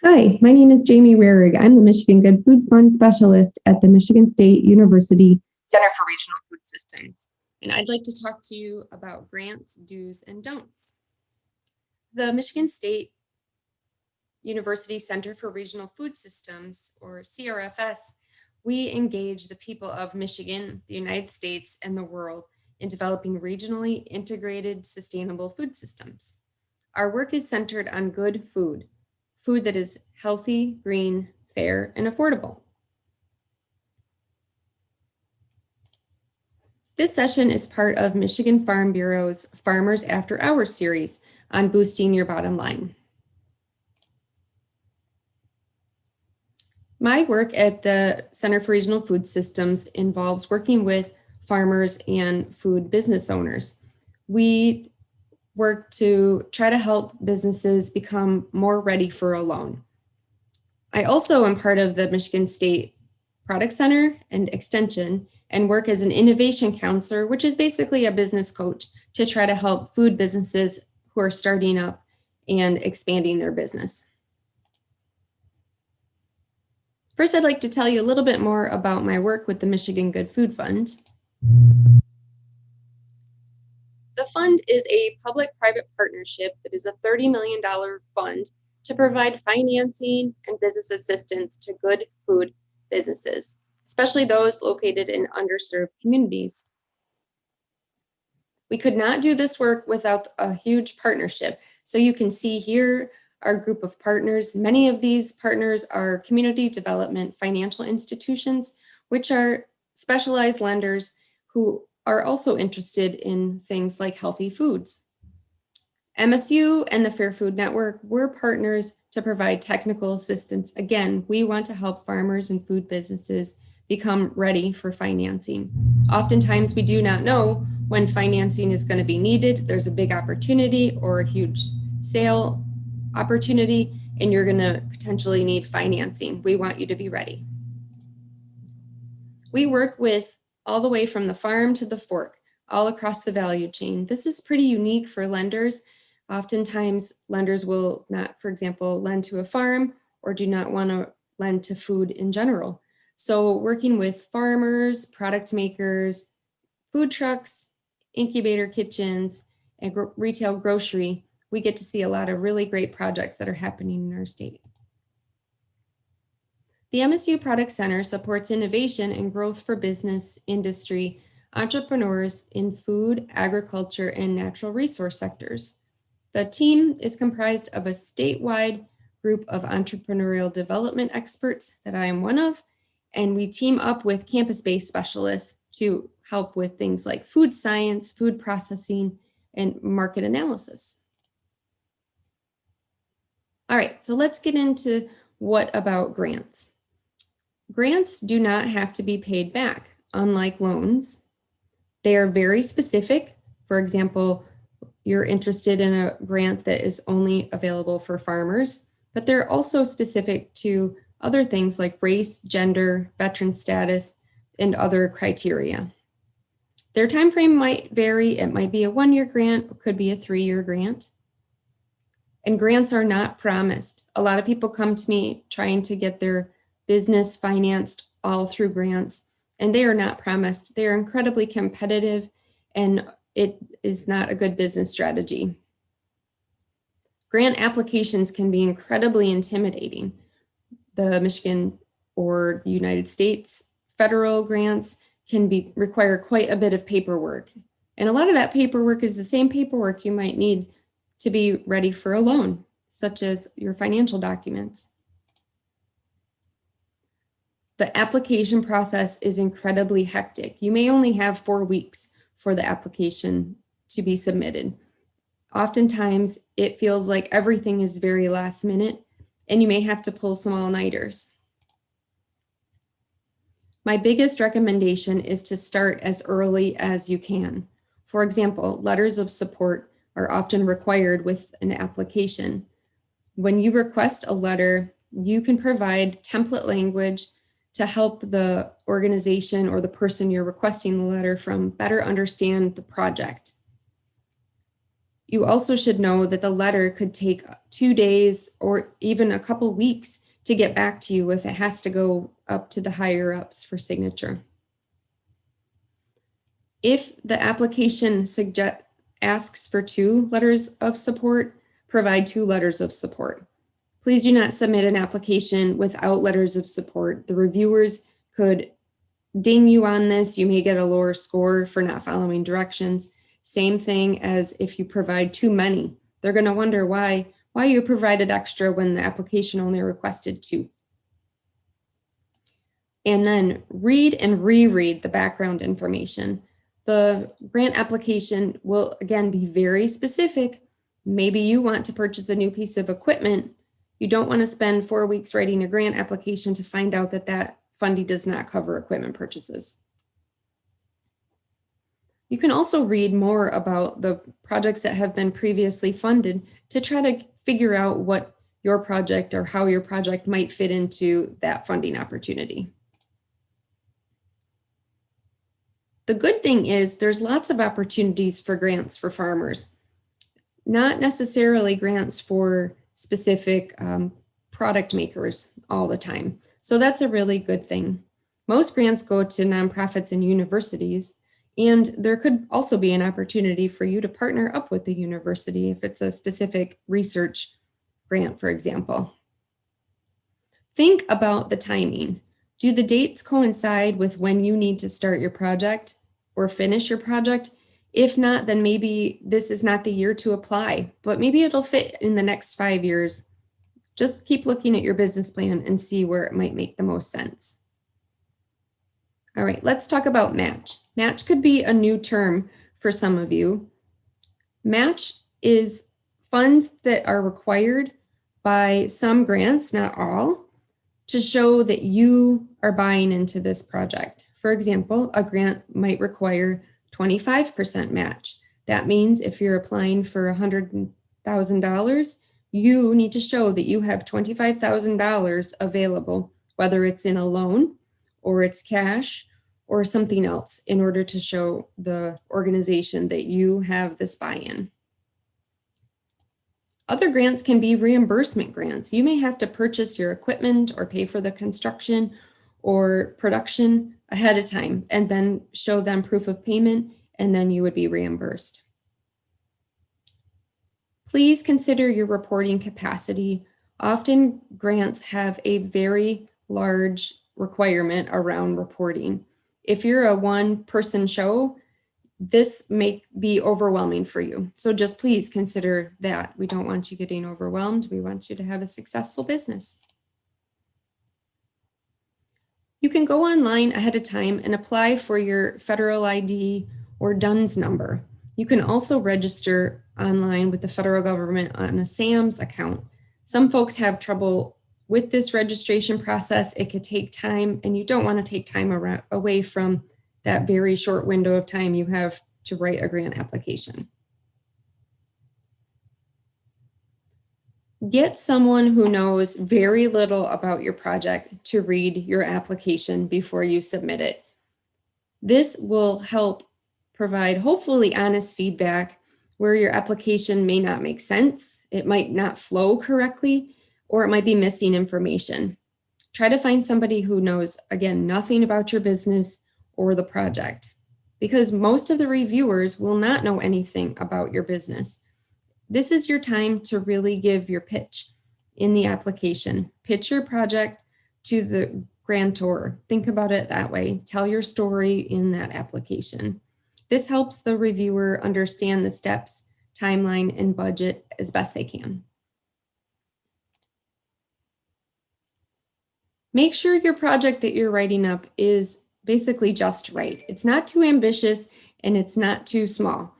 Hi, my name is Jamie Rarig. I'm the Michigan Good Foods Fund Specialist at the Michigan State University Center for Regional Food Systems. And I'd like to talk to you about grants, do's, and don'ts. The Michigan State University Center for Regional Food Systems, or CRFS, we engage the people of Michigan, the United States, and the world in developing regionally integrated sustainable food systems. Our work is centered on good food that is healthy, green, fair, and affordable. This session is part of Michigan Farm Bureau's Farmers After Hours series on boosting your bottom line. My work at the Center for Regional Food Systems involves working with farmers and food business owners. We work to try to help businesses become more ready for a loan. I also am part of the Michigan State Product Center and Extension and work as an innovation counselor, which is basically a business coach to try to help food businesses who are starting up and expanding their business. First, I'd like to tell you a little bit more about my work with the Michigan Good Food Fund. The fund is a public-private partnership that is a $30 million fund to provide financing and business assistance to good food businesses, especially those located in underserved communities. We could not do this work without a huge partnership. So you can see here our group of partners. Many of these partners are community development financial institutions, which are specialized lenders who are also interested in things like healthy foods. MSU and the Fair Food Network were partners to provide technical assistance. Again, we want to help farmers and food businesses become ready for financing. Oftentimes, we do not know when financing is going to be needed. There's a big opportunity or a huge sale opportunity, and you're going to potentially need financing. We want you to be ready. We work with all the way from the farm to the fork, all across the value chain. This is pretty unique for lenders. Oftentimes, lenders will not, for example, lend to a farm or do not want to lend to food in general. So working with farmers, product makers, food trucks, incubator kitchens, and retail grocery, we get to see a lot of really great projects that are happening in our state. The MSU Product Center supports innovation and growth for business, industry, entrepreneurs in food, agriculture, and natural resource sectors. The team is comprised of a statewide group of entrepreneurial development experts that I am one of, and we team up with campus-based specialists to help with things like food science, food processing, and market analysis. All right, so let's get into what about grants. Grants do not have to be paid back, unlike loans. They are very specific. For example, you're interested in a grant that is only available for farmers, but they're also specific to other things like race, gender, veteran status, and other criteria. Their time frame might vary. It might be a 1-year grant, it could be a 3-year grant. And grants are not promised. A lot of people come to me trying to get their business financed all through grants, and they are not promised. They are incredibly competitive, and it is not a good business strategy. Grant applications can be incredibly intimidating. The Michigan or United States federal grants can require quite a bit of paperwork. And a lot of that paperwork is the same paperwork you might need to be ready for a loan, such as your financial documents. The application process is incredibly hectic. You may only have 4 weeks for the application to be submitted. Oftentimes, it feels like everything is very last minute, and you may have to pull some all-nighters. My biggest recommendation is to start as early as you can. For example, letters of support are often required with an application. When you request a letter, you can provide template language to help the organization or the person you're requesting the letter from better understand the project. You also should know that the letter could take 2 days or even a couple weeks to get back to you if it has to go up to the higher ups for signature. If the application asks for 2 letters of support, provide 2 letters of support. Please do not submit an application without letters of support. The reviewers could ding you on this. You may get a lower score for not following directions. Same thing as if you provide too many. They're going to wonder why you provided extra when the application only requested 2. And then read and reread the background information. The grant application will, again, be very specific. Maybe you want to purchase a new piece of equipment. You don't want to spend 4 weeks writing a grant application to find out that funding does not cover equipment purchases. You can also read more about the projects that have been previously funded to try to figure out what your project or how your project might fit into that funding opportunity. The good thing is there's lots of opportunities for grants for farmers, not necessarily grants for specific product makers all the time. So that's a really good thing. Most grants go to nonprofits and universities, and there could also be an opportunity for you to partner up with the university if it's a specific research grant, for example. Think about the timing. Do the dates coincide with when you need to start your project or finish your project? If not, then maybe this is not the year to apply, but maybe it'll fit in the next 5 years. Just keep looking at your business plan and see where it might make the most sense. All right, let's talk about match. Match could be a new term for some of you. Match is funds that are required by some grants, not all, to show that you are buying into this project. For example, a grant might require 25% match. That means if you're applying for $100,000, you need to show that you have $25,000 available, whether it's in a loan or it's cash or something else, in order to show the organization that you have this buy-in. Other grants can be reimbursement grants. You may have to purchase your equipment or pay for the construction or production ahead of time and then show them proof of payment, and then you would be reimbursed. Please consider your reporting capacity. Often grants have a very large requirement around reporting. If you're a one-person show, this may be overwhelming for you. So just please consider that. We don't want you getting overwhelmed. We want you to have a successful business. You can go online ahead of time and apply for your federal ID or DUNS number. You can also register online with the federal government on a SAMS account. Some folks have trouble with this registration process. It could take time, and you don't want to take time away from that very short window of time you have to write a grant application. Get someone who knows very little about your project to read your application before you submit it. This will help provide hopefully honest feedback where your application may not make sense, it might not flow correctly, or it might be missing information. Try to find somebody who knows, again, nothing about your business or the project, because most of the reviewers will not know anything about your business. This is your time to really give your pitch in the application. Pitch your project to the grantor. Think about it that way. Tell your story in that application. This helps the reviewer understand the steps, timeline, and budget as best they can. Make sure your project that you're writing up is basically just right. It's not too ambitious and it's not too small.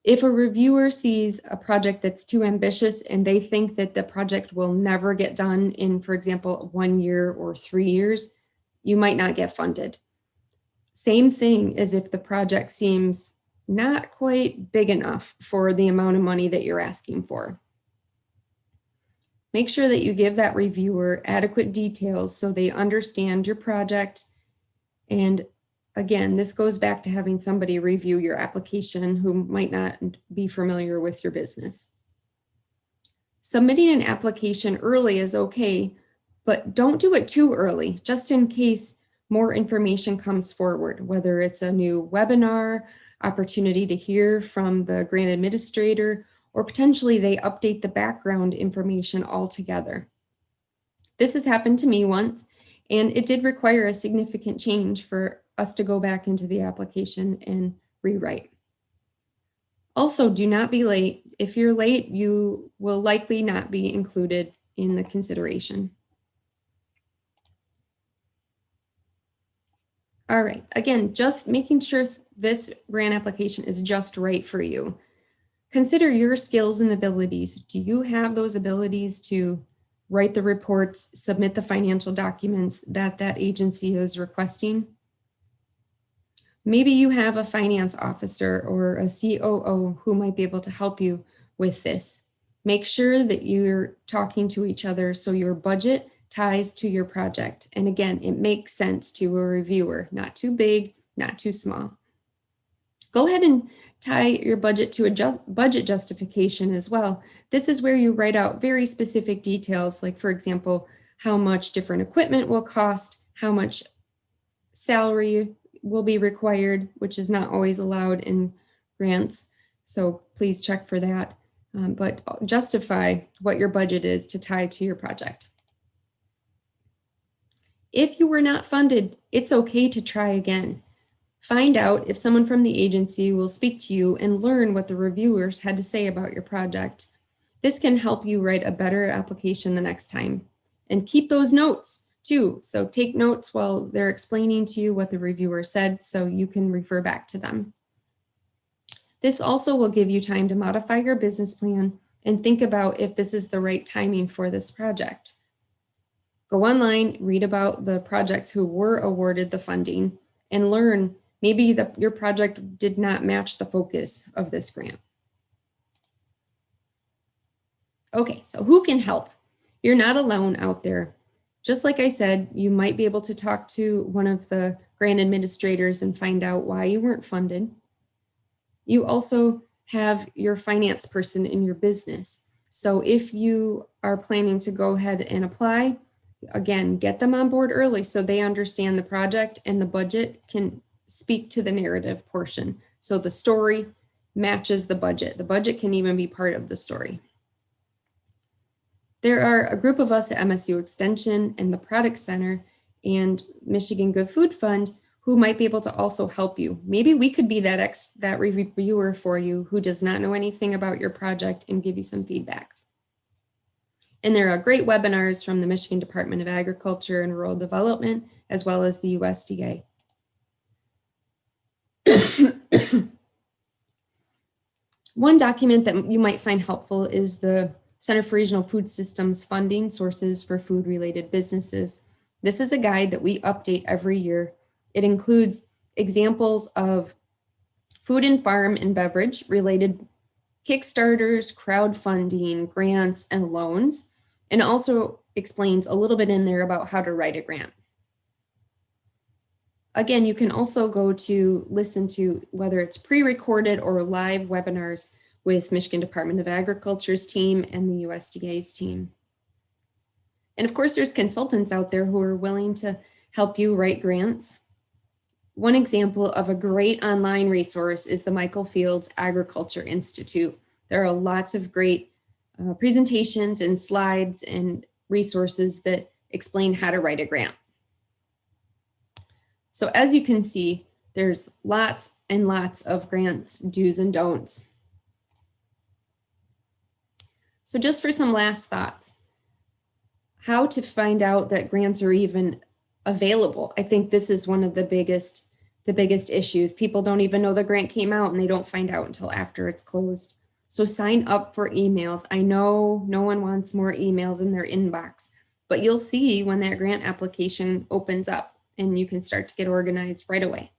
If a reviewer sees a project that's too ambitious and they think that the project will never get done in, for example, 1 year or 3 years, you might not get funded. Same thing as if the project seems not quite big enough for the amount of money that you're asking for. Make sure that you give that reviewer adequate details so they understand your project and Again, this goes back to having somebody review your application who might not be familiar with your business. Submitting an application early is okay, but don't do it too early, just in case more information comes forward, whether it's a new webinar, opportunity to hear from the grant administrator, or potentially they update the background information altogether. This has happened to me once, and it did require a significant change for us to go back into the application and rewrite. Also, do not be late. If you're late, you will likely not be included in the consideration. All right, again, just making sure this grant application is just right for you. Consider your skills and abilities. Do you have those abilities to write the reports, submit the financial documents that that agency is requesting? Maybe you have a finance officer or a COO who might be able to help you with this. Make sure that you're talking to each other so your budget ties to your project. And again, it makes sense to a reviewer, not too big, not too small. Go ahead and tie your budget to a budget justification as well. This is where you write out very specific details, like for example, how much different equipment will cost, how much salary will be required, which is not always allowed in grants. So please check for that, but justify what your budget is to tie to your project. If you were not funded, it's okay to try again. Find out if someone from the agency will speak to you and learn what the reviewers had to say about your project. This can help you write a better application the next time. And keep those notes too. So take notes while they're explaining to you what the reviewer said so you can refer back to them. This also will give you time to modify your business plan and think about if this is the right timing for this project. Go online, read about the projects who were awarded the funding, and learn maybe your project did not match the focus of this grant. Okay, so who can help? You're not alone out there. Just like I said, you might be able to talk to one of the grant administrators and find out why you weren't funded. You also have your finance person in your business. So if you are planning to go ahead and apply, again, get them on board early so they understand the project and the budget can speak to the narrative portion. So the story matches the budget. The budget can even be part of the story. There are a group of us at MSU Extension and the Product Center and Michigan Good Food Fund who might be able to also help you. Maybe we could be that reviewer for you who does not know anything about your project and give you some feedback. And there are great webinars from the Michigan Department of Agriculture and Rural Development, as well as the USDA. One document that you might find helpful is the Center for Regional Food Systems Funding Sources for Food-Related Businesses. This is a guide that we update every year. It includes examples of food and farm and beverage related Kickstarters, crowdfunding, grants, and loans, and also explains a little bit in there about how to write a grant. Again, you can also go to listen to whether it's pre-recorded or live webinars with Michigan Department of Agriculture's team and the USDA's team. And of course, there's consultants out there who are willing to help you write grants. One example of a great online resource is the Michael Fields Agriculture Institute. There are lots of great presentations and slides and resources that explain how to write a grant. So as you can see, there's lots and lots of grants, do's and don'ts. So just for some last thoughts, how to find out that grants are even available. I think this is one of the biggest issues. People don't even know the grant came out and they don't find out until after it's closed. So sign up for emails. I know no one wants more emails in their inbox, but you'll see when that grant application opens up and you can start to get organized right away.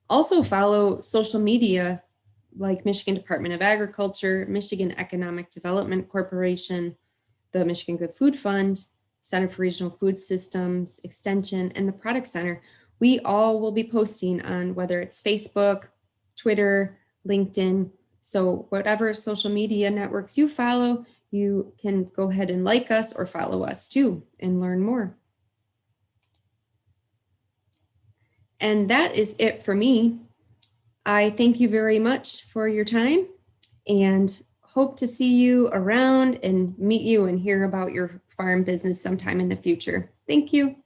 Also follow social media like Michigan Department of Agriculture, Michigan Economic Development Corporation, the Michigan Good Food Fund, Center for Regional Food Systems, Extension, and the Product Center. We all will be posting on whether it's Facebook, Twitter, LinkedIn. So whatever social media networks you follow, you can go ahead and like us or follow us too and learn more. And that is it for me. I thank you very much for your time and hope to see you around and meet you and hear about your farm business sometime in the future. Thank you.